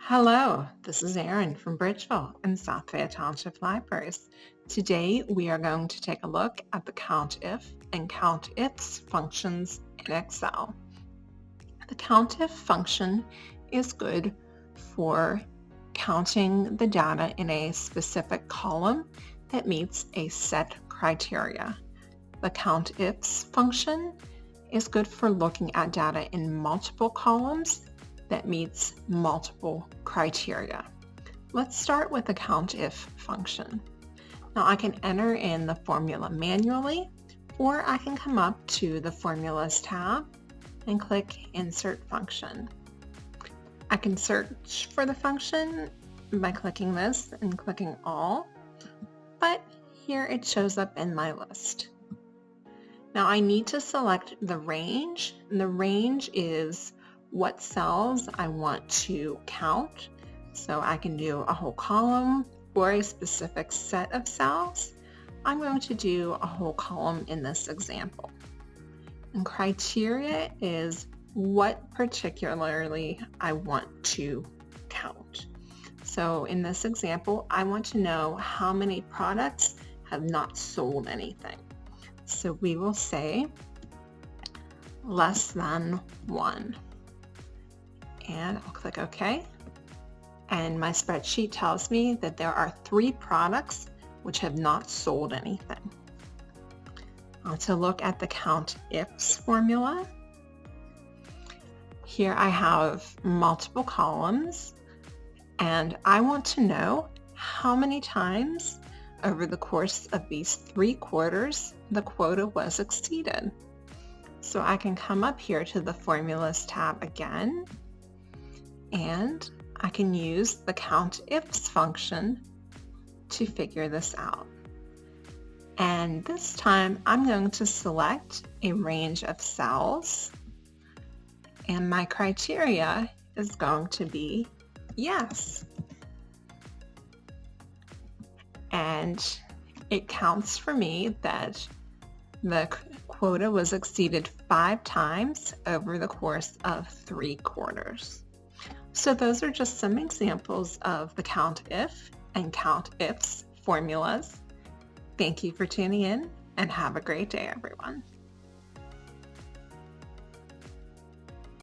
Hello, this is Erin from Bridgeville and South Fayette Township Libraries. Today we are going to take a look at the COUNTIF and COUNTIFs functions in Excel. The COUNTIF function is good for counting the data in a specific column that meets a set criteria. The COUNTIFs function is good for looking at data in multiple columns that meets multiple criteria. Let's start with the COUNTIF function. Now I can enter in the formula manually, or I can come up to the Formulas tab and click Insert Function. I can search for the function by clicking this and clicking All, but here it shows up in my list. Now I need to select the range, and the range is what cells I want to count. So I can do a whole column or a specific set of cells. I'm going to do a whole column in this example. And criteria is what particularly I want to count. So in this example, I want to know how many products have not sold anything. So we will say less than 1. And I'll click OK. And my spreadsheet tells me that there are 3 products which have not sold anything. To look at the COUNTIFs formula, here I have multiple columns, and I want to know how many times over the course of these 3 quarters the quota was exceeded. So I can come up here to the Formulas tab again, and I can use the COUNTIFs function to figure this out. And this time I'm going to select a range of cells, and my criteria is going to be yes. And it counts for me that the quota was exceeded 5 times over the course of 3 quarters. So those are just some examples of the COUNTIF and COUNTIFs formulas. Thank you for tuning in, and have a great day, everyone.